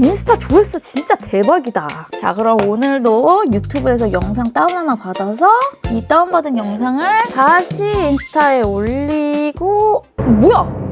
인스타 조회수 진짜 대박이다. 자, 그럼 오늘도 유튜브에서 영상 다운 하나 받아서 이 다운받은 영상을 다시 인스타에 올리고 뭐야?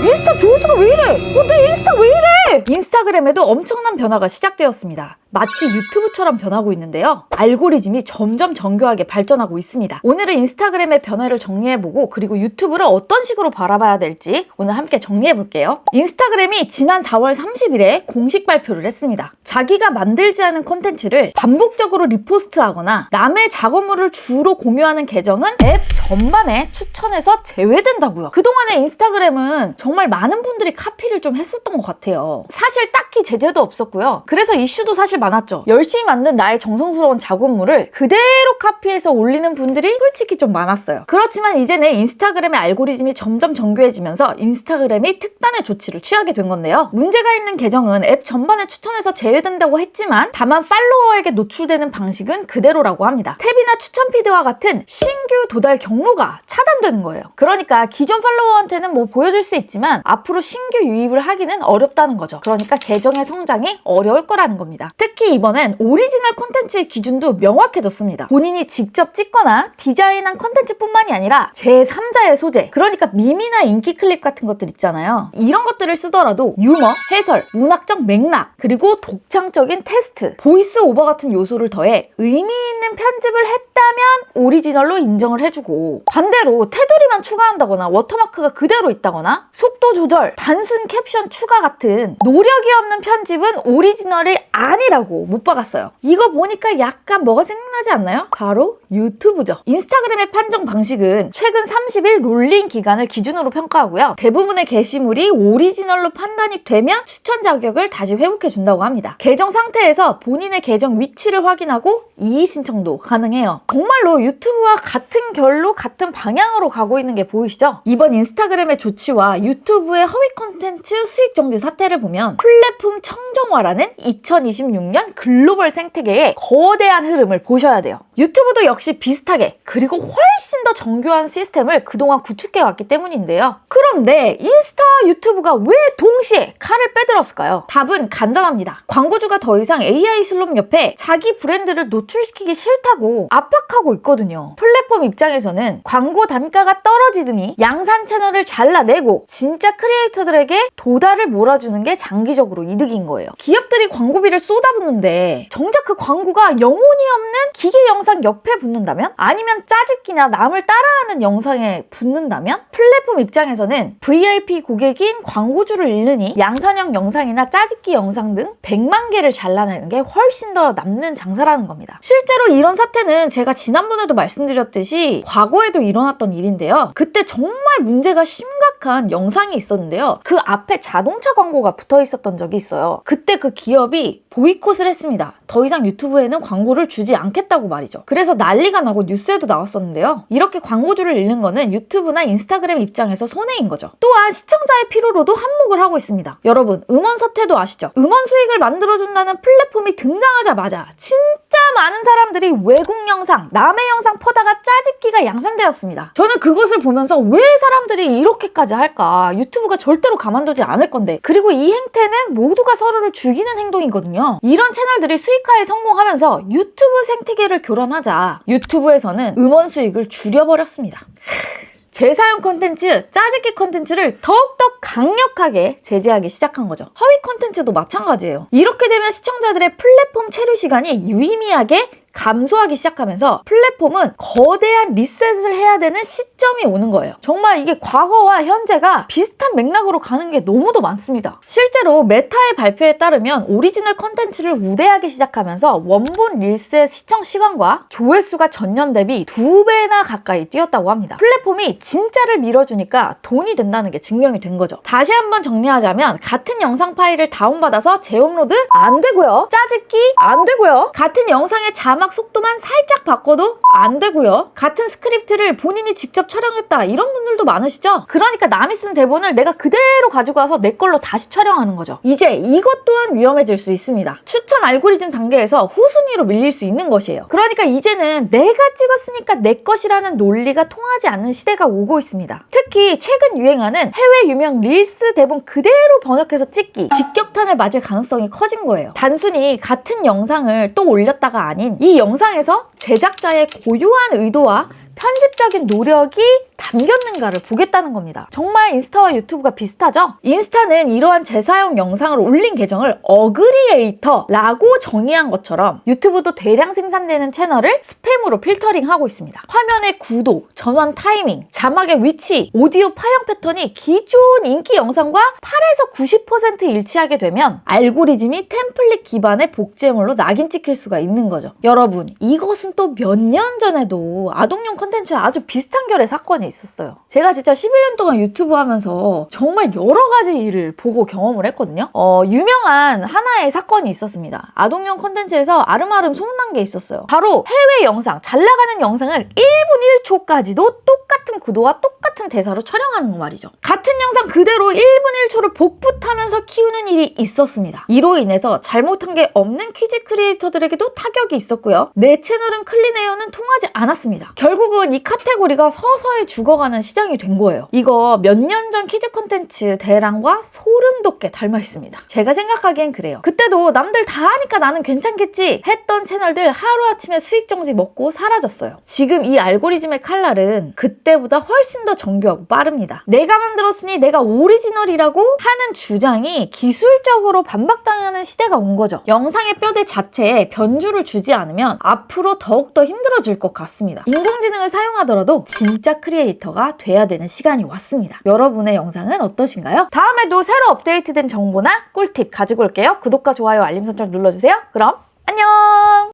인스타 조회수가 왜 이래? 내 인스타 왜 이래? 인스타그램에도 엄청난 변화가 시작되었습니다. 마치 유튜브처럼 변하고 있는데요. 알고리즘이 점점 정교하게 발전하고 있습니다. 오늘은 인스타그램의 변화를 정리해보고 그리고 유튜브를 어떤 식으로 바라봐야 될지 오늘 함께 정리해볼게요. 인스타그램이 지난 4월 30일에 공식 발표를 했습니다. 자기가 만들지 않은 콘텐츠를 반복적으로 리포스트하거나 남의 작업물을 주로 공유하는 계정은 앱 전반에 추천해서 제외된다고요. 그동안에 인스타그램은 정말 많은 분들이 카피를 좀 했었던 것 같아요. 사실 딱히 제재도 없었고요. 그래서 이슈도 사실 많았죠. 열심히 만든 나의 정성스러운 작업물을 그대로 카피해서 올리는 분들이 솔직히 좀 많았어요. 그렇지만 이제는 인스타그램의 알고리즘이 점점 정교해지면서 인스타그램이 특단의 조치를 취하게 된 건데요. 문제가 있는 계정은 앱 전반에 추천해서 제외된다고 했지만 다만 팔로워에게 노출되는 방식은 그대로라고 합니다. 탭이나 추천 피드와 같은 신규 도달 경로가 차단되는 거예요. 그러니까 기존 팔로워한테는 뭐 보여줄 수 있지만 앞으로 신규 유입을 하기는 어렵다는 거죠. 그러니까 계정의 성장이 어려울 거라는 겁니다. 특히 이번엔 오리지널 콘텐츠의 기준도 명확해졌습니다. 본인이 직접 찍거나 디자인한 콘텐츠뿐만이 아니라 제3자의 소재, 그러니까 밈이나 인기 클립 같은 것들 있잖아요. 이런 것들을 쓰더라도 유머, 해설, 문학적 맥락, 그리고 독창적인 테스트, 보이스 오버 같은 요소를 더해 의미 있는 편집을 했다면 오리지널로 인정을 해주고, 반대로 테두리만 추가한다거나 워터마크가 그대로 있다거나 속도 조절, 단순 캡션 추가 같은 노력이 없는 편집은 오리지널이 아니라고 못 박았어요. 이거 보니까 약간 뭐가 생각나지 않나요? 바로 유튜브죠. 인스타그램의 판정 방식은 최근 30일 롤링 기간을 기준으로 평가하고요. 대부분의 게시물이 오리지널로 판단이 되면 추천 자격을 다시 회복해 준다고 합니다. 계정 상태에서 본인의 계정 위치를 확인하고 이의 신청도 가능해요. 정말로 유튜브와 같은 결로 같은 방향으로 가고 있는 게 보이시죠? 이번 인스타그램의 조치와 유튜브의 허위 콘텐츠 수익 정지 사태를 보면 플랫폼 청정화라는 2026년 글로벌 생태계의 거대한 흐름을 보셔야 돼요. 유튜브도 역시 비슷하게 그리고 훨씬 더 정교한 시스템을 그동안 구축해 왔기 때문인데요. 그런데 인스타 유튜브가 왜 동시에 칼을 빼들었을까요? 답은 간단합니다. 광고주가 더 이상 AI 슬롯 옆에 자기 브랜드를 노출시키기 싫다고 압박하고 있거든요. 플랫폼 입장에서는 광고 단가가 떨어지더니 양산 채널을 잘라내고 진짜 크리에이터들에게 도달을 몰아주는 게 장기적으로 이득인 거예요. 기업들이 광고비를 쏟아붓는데 정작 그 광고가 영혼이 없는 기계 영상 옆에 붙는다면? 아니면 짜집기나 남을 따라하는 영상에 붙는다면? 플랫폼 입장에서는 VIP 고객인 광고주를 잃느니 양산형 영상이나 짜집기 영상 등 100만 개를 잘라내는 게 훨씬 더 남는 장사라는 겁니다. 실제로 이런 사태는 제가 지난번에도 말씀드렸듯이 과거에도 일어났던 일인데요. 그때 정말 문제가 심각한 영상이 있었는데요. 그 앞에 자동차 광고가 붙어 있었던 적이 있어요. 그때 그 기업이 보이콧을 했습니다. 더 이상 유튜브에는 광고를 주지 않겠다고 말이죠. 그래서 난리가 나고 뉴스에도 나왔었는데요. 이렇게 광고주를 잃는 거는 유튜브나 인스타그램 입장에서 손해인 거죠. 또한 시청자의 피로로도 한몫을 하고 있습니다. 여러분, 음원 사태도 아시죠? 음원 수익을 만들어준다는 플랫폼이 등장하자마자 진짜 많은 사람들이 외국 영상, 남의 영상 퍼다가 짜집기가 양산되었습니다. 저는 그것을 보면서 왜 사람들이 이렇게까지 할까? 유튜브가 절대로 가만두지 않을 건데. 그리고 이 행태는 모두가 서로를 죽이는 행동이거든요. 이런 채널들이 수익화에 성공하면서 유튜브 생태계를 교란하자 유튜브에서는 음원 수익을 줄여버렸습니다. 재사용 콘텐츠, 짜집기 콘텐츠를 더욱더 강력하게 제재하기 시작한 거죠. 허위 콘텐츠도 마찬가지예요. 이렇게 되면 시청자들의 플랫폼 체류 시간이 유의미하게 감소하기 시작하면서 플랫폼은 거대한 리셋을 해야 되는 시점이 오는 거예요. 정말 이게 과거와 현재가 비슷한 맥락으로 가는 게 너무도 많습니다. 실제로 메타의 발표에 따르면 오리지널 컨텐츠를 우대하기 시작하면서 원본 릴셋 시청 시간과 조회수가 전년 대비 2배나 가까이 뛰었다고 합니다. 플랫폼이 진짜를 밀어주니까 돈이 된다는 게 증명이 된 거죠. 다시 한번 정리하자면 같은 영상 파일을 다운받아서 재업로드 안 되고요. 짜집기 안 되고요. 같은 영상의 자막 자막 속도만 살짝 바꿔도 안 되고요. 같은 스크립트를 본인이 직접 촬영했다 이런 분들도 많으시죠? 그러니까 남이 쓴 대본을 내가 그대로 가지고 와서 내 걸로 다시 촬영하는 거죠. 이제 이것 또한 위험해질 수 있습니다. 추천 알고리즘 단계에서 후순위로 밀릴 수 있는 것이에요. 그러니까 이제는 내가 찍었으니까 내 것이라는 논리가 통하지 않는 시대가 오고 있습니다. 특히 최근 유행하는 해외 유명 릴스 대본 그대로 번역해서 찍기, 직격탄을 맞을 가능성이 커진 거예요. 단순히 같은 영상을 또 올렸다가 아닌 이 영상에서 제작자의 고유한 의도와 편집적인 노력이 담겼는가를 보겠다는 겁니다. 정말 인스타와 유튜브가 비슷하죠? 인스타는 이러한 재사용 영상을 올린 계정을 어그리에이터라고 정의한 것처럼 유튜브도 대량 생산되는 채널을 스팸으로 필터링하고 있습니다. 화면의 구도, 전환 타이밍, 자막의 위치, 오디오 파형 패턴이 기존 인기 영상과 8에서 90% 일치하게 되면 알고리즘이 템플릿 기반의 복제물로 낙인 찍힐 수가 있는 거죠. 여러분, 이것은 또 몇 년 전에도 아동용 콘텐츠와 아주 비슷한 결의 사건이 있었어요. 제가 진짜 11년 동안 유튜브 하면서 정말 여러 가지 일을 보고 경험을 했거든요. 유명한 하나의 사건이 있었습니다. 아동용 콘텐츠에서 아름아름 소문난 게 있었어요. 바로 해외 영상, 잘 나가는 영상을 1분 1초까지도 똑같은 구도와 똑같은 대사로 촬영하는 거 말이죠. 같은 영상 그대로 1분 1초를 복붙하면서 키우는 일이 있었습니다. 이로 인해서 잘못한 게 없는 퀴즈 크리에이터들에게도 타격이 있었고요. 내 채널은 클린에어는 통하지 않았습니다. 결국은 이 카테고리가 서서히 죽어가는 시장이 된 거예요. 이거 몇 년 전 퀴즈 콘텐츠 대랑과 소름 돋게 닮아 있습니다. 제가 생각하기엔 그래요. 그때도 남들 다 하니까 나는 괜찮겠지 했던 채널들 하루아침에 수익 정지 먹고 사라졌어요. 지금 이 알고리즘의 칼날은 그때보다 훨씬 더 정교하고 빠릅니다. 내가 만들었으니 내가 오리지널이라고 하는 주장이 기술적으로 반박당하는 시대가 온 거죠. 영상의 뼈대 자체에 변주를 주지 않으면 앞으로 더욱더 힘들어질 것 같습니다. 인공지능을 사용하더라도 진짜 크리에이터가 돼야 되는 시간이 왔습니다. 여러분의 영상은 어떠신가요? 다음에도 새로 업데이트된 정보나 꿀팁 가지고 올게요. 구독과 좋아요, 알림 설정 눌러주세요. 그럼 안녕!